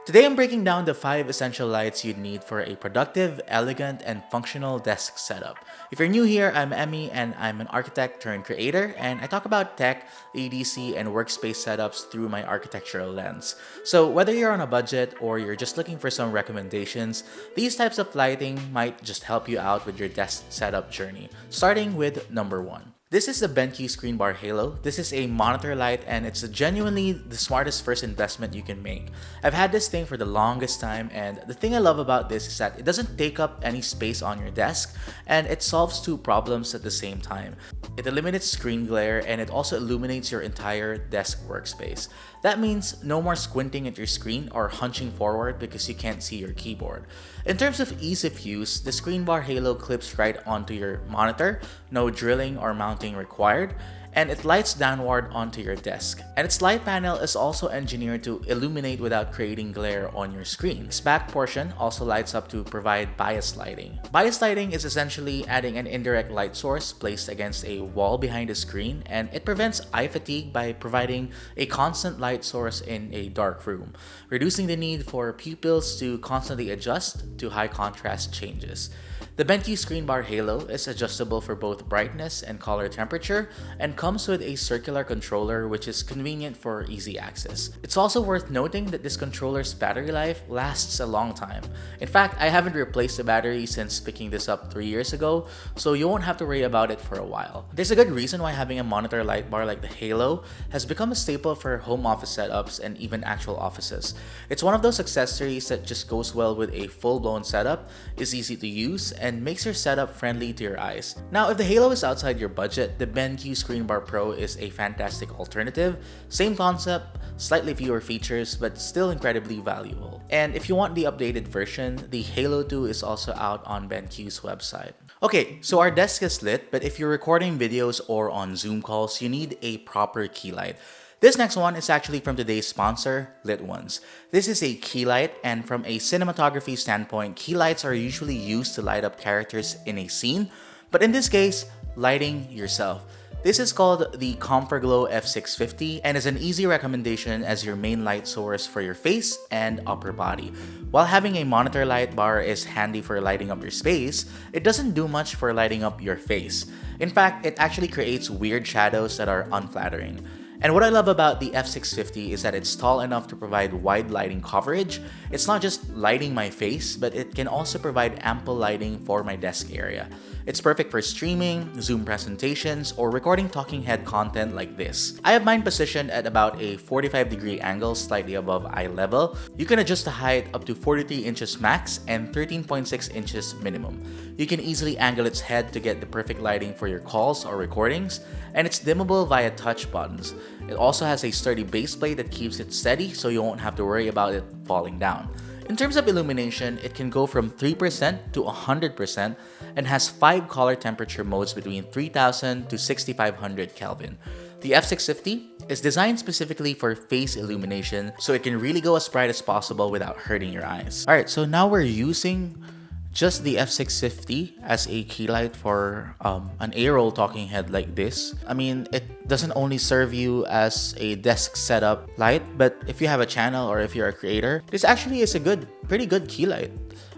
Today I'm breaking down the 5 essential lights you'd need for a productive, elegant, and functional desk setup. If you're new here, I'm Emmy and I'm an architect turned creator, and I talk about tech, ADC, and workspace setups through my architectural lens. So whether you're on a budget or you're just looking for some recommendations, these types of lighting might just help you out with your desk setup journey. Starting with number 1. This is the BenQ screen bar halo. This is a monitor light and it's genuinely the smartest first investment you can make. I've had this thing for the longest time, and the thing I love about this is that it doesn't take up any space on your desk and it solves two problems at the same time. It eliminates screen glare and it also illuminates your entire desk workspace. That means no more squinting at your screen or hunching forward because you can't see your keyboard. In terms of ease of use, the screen bar halo clips right onto your monitor, no drilling or mounting required, and it lights downward onto your desk. And its light panel is also engineered to illuminate without creating glare on your screen. Its back portion also lights up to provide bias lighting. Bias lighting is essentially adding an indirect light source placed against a wall behind the screen, and it prevents eye fatigue by providing a constant light source in a dark room, reducing the need for pupils to constantly adjust to high contrast changes. The BenQ screen bar halo is adjustable for both brightness and color temperature and comes with a circular controller which is convenient for easy access. It's also worth noting that this controller's battery life lasts a long time. In fact, I haven't replaced the battery since picking this up 3 years ago, so you won't have to worry about it for a while. There's a good reason why having a monitor light bar like the Halo has become a staple for home office setups and even actual offices. It's one of those accessories that just goes well with a full-blown setup, is easy to use, and makes your setup friendly to your eyes. Now, if the Halo is outside your budget, the BenQ Screen Bar Pro is a fantastic alternative. Same concept, slightly fewer features, but still incredibly valuable. And if you want the updated version, the Halo 2 is also out on BenQ's website. Okay, so our desk is lit, but if you're recording videos or on Zoom calls, you need a proper key light. This next one is actually from today's sponsor, LitOnes. This is a key light, and from a cinematography standpoint, key lights are usually used to light up characters in a scene, but in this case, lighting yourself. This is called the ComforGlow F650 and is an easy recommendation as your main light source for your face and upper body. While having a monitor light bar is handy for lighting up your space, it doesn't do much for lighting up your face. In fact, it actually creates weird shadows that are unflattering. And what I love about the F650 is that it's tall enough to provide wide lighting coverage. It's not just lighting my face, but it can also provide ample lighting for my desk area. It's perfect for streaming, Zoom presentations, or recording talking head content like this. I have mine positioned at about a 45-degree angle, slightly above eye level. You can adjust the height up to 43 inches max and 13.6 inches minimum. You can easily angle its head to get the perfect lighting for your calls or recordings, and it's dimmable via touch buttons. It also has a sturdy base plate that keeps it steady, so you won't have to worry about it falling down. In terms of illumination, it can go from 3% to 100% and has 5 color temperature modes between 3000 to 6500 Kelvin. The F650 is designed specifically for face illumination, so it can really go as bright as possible without hurting your eyes. Alright, so now we're using just the F650 as a key light for an A-roll talking head like this. I mean, it doesn't only serve you as a desk setup light, but if you have a channel or if you're a creator, this actually is a pretty good key light.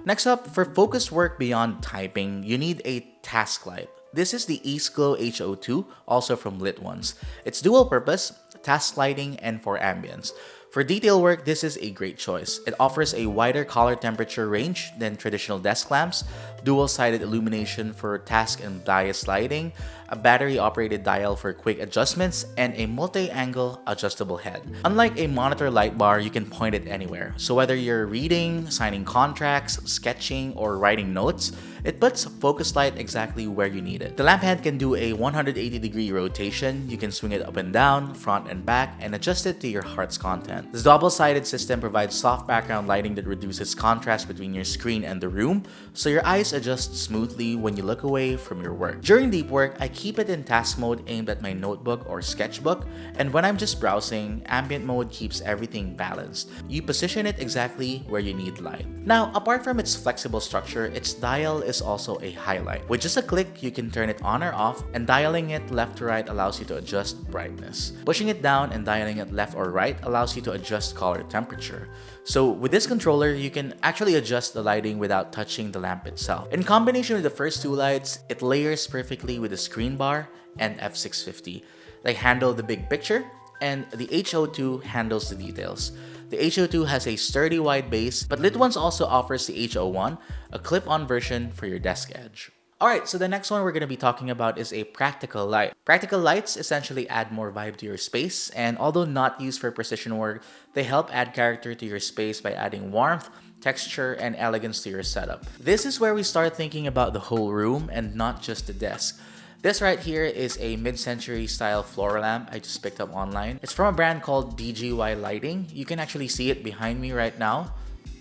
Next up, for focused work beyond typing, you need a task light. This is the EaseGlow HO2, also from LitOnes. It's dual purpose, task lighting, and for ambience. For detail work, this is a great choice. It offers a wider color temperature range than traditional desk lamps, dual-sided illumination for task and bias lighting, a battery-operated dial for quick adjustments, and a multi-angle adjustable head. Unlike a monitor light bar, you can point it anywhere. So whether you're reading, signing contracts, sketching, or writing notes, it puts focus light exactly where you need it. The lamp head can do a 180-degree rotation. You can swing it up and down, front and back, and adjust it to your heart's content. This double-sided system provides soft background lighting that reduces contrast between your screen and the room, so your eyes adjust smoothly when you look away from your work. During deep work, I keep it in task mode aimed at my notebook or sketchbook, and when I'm just browsing, ambient mode keeps everything balanced. You position it exactly where you need light. Now, apart from its flexible structure, its dial is also a highlight. With just a click, you can turn it on or off, and dialing it left to right allows you to adjust brightness. Pushing it down and dialing it left or right allows you to adjust color temperature. So with this controller, you can actually adjust the lighting without touching the lamp itself. In combination with the first two lights, it layers perfectly with the screen bar and F650. They handle the big picture, and the H02 handles the details. The H02 has a sturdy wide base, but LitOnes also offers the H01, a clip-on version for your desk edge. Alright, so the next one we're going to be talking about is a practical light. Practical lights essentially add more vibe to your space, and although not used for precision work, they help add character to your space by adding warmth, texture, and elegance to your setup. This is where we start thinking about the whole room and not just the desk. This right here is a mid-century style floor lamp I just picked up online. It's from a brand called BGY Lighting. You can actually see it behind me right now.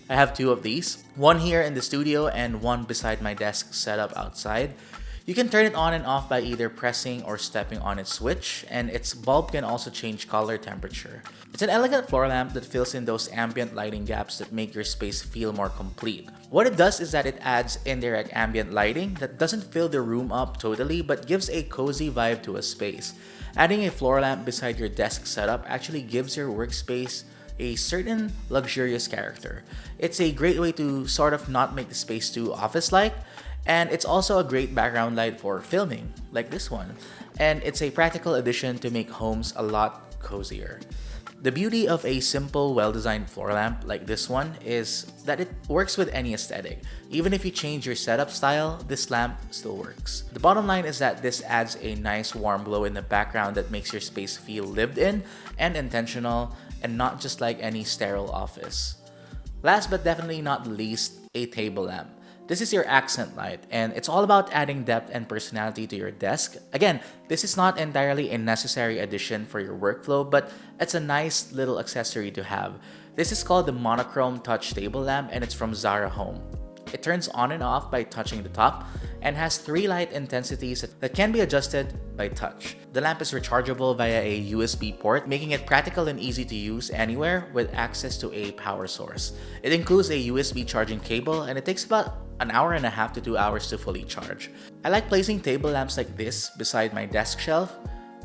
I have two of these, one here in the studio and one beside my desk setup outside. You can turn it on and off by either pressing or stepping on its switch, and its bulb can also change color temperature. It's an elegant floor lamp that fills in those ambient lighting gaps that make your space feel more complete. What it does is that it adds indirect ambient lighting that doesn't fill the room up totally but gives a cozy vibe to a space. Adding a floor lamp beside your desk setup actually gives your workspace a certain luxurious character. It's a great way to sort of not make the space too office-like, and it's also a great background light for filming, like this one. And it's a practical addition to make homes a lot cozier. The beauty of a simple, well-designed floor lamp like this one is that it works with any aesthetic. Even if you change your setup style, this lamp still works. The bottom line is that this adds a nice warm glow in the background that makes your space feel lived in and intentional, and not just like any sterile office. Last but definitely not least, a table lamp. This is your accent light, and it's all about adding depth and personality to your desk. Again, this is not entirely a necessary addition for your workflow, but it's a nice little accessory to have. This is called the Monochrome Touch Table Lamp, and it's from Zara Home. It turns on and off by touching the top and has 3 light intensities that can be adjusted by touch. The lamp is rechargeable via a USB port, making it practical and easy to use anywhere with access to a power source. It includes a USB charging cable, and it takes about an hour and a half to 2 hours to fully charge. I like placing table lamps like this beside my desk shelf.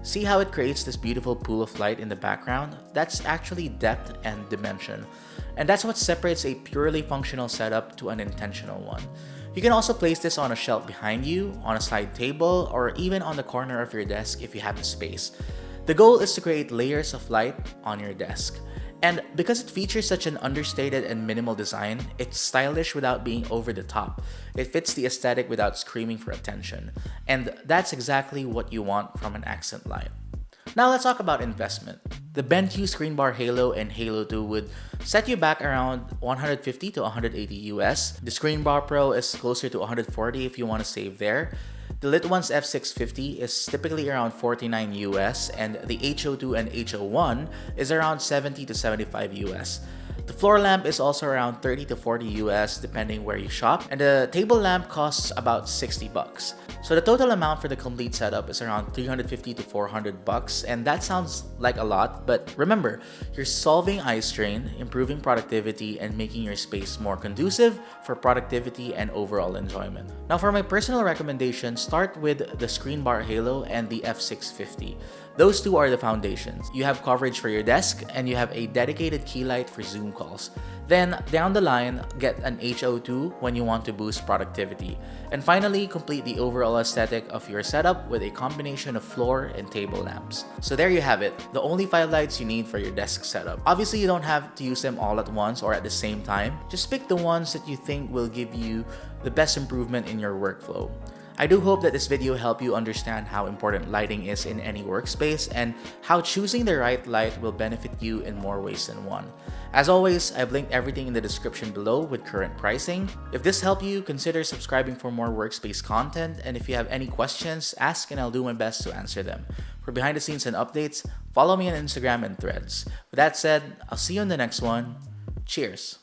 See how it creates this beautiful pool of light in the background? That's actually depth and dimension. And that's what separates a purely functional setup to an intentional one. You can also place this on a shelf behind you, on a side table, or even on the corner of your desk if you have the space. The goal is to create layers of light on your desk. And because it features such an understated and minimal design, it's stylish without being over the top. It fits the aesthetic without screaming for attention. And that's exactly what you want from an accent light. Now let's talk about investment. The BenQ Screen Bar Halo and Halo 2 would set you back around $150 to $180 US. The Screen Bar Pro is closer to $140 if you want to save there. The LitOnes F650 is typically around $49 US, and the H02 and H01 is around $70 to $75 US. The floor lamp is also around $30 to $40 US depending where you shop, and the table lamp costs about $60. So the total amount for the complete setup is around $350 to $400, and that sounds like a lot, but remember, you're solving eye strain, improving productivity, and making your space more conducive for productivity and overall enjoyment. Now for my personal recommendation, start with the Screen Bar Halo and the F650. Those two are the foundations. You have coverage for your desk, and you have a dedicated key light for Zoom calls. Then, down the line, get an H02 when you want to boost productivity. And finally, complete the overall aesthetic of your setup with a combination of floor and table lamps. So there you have it, the only 5 lights you need for your desk setup. Obviously, you don't have to use them all at once or at the same time. Just pick the ones that you think will give you the best improvement in your workflow. I do hope that this video helped you understand how important lighting is in any workspace and how choosing the right light will benefit you in more ways than one. As always, I've linked everything in the description below with current pricing. If this helped you, consider subscribing for more workspace content, and if you have any questions, ask and I'll do my best to answer them. For behind the scenes and updates, follow me on Instagram and Threads. With that said, I'll see you in the next one. Cheers!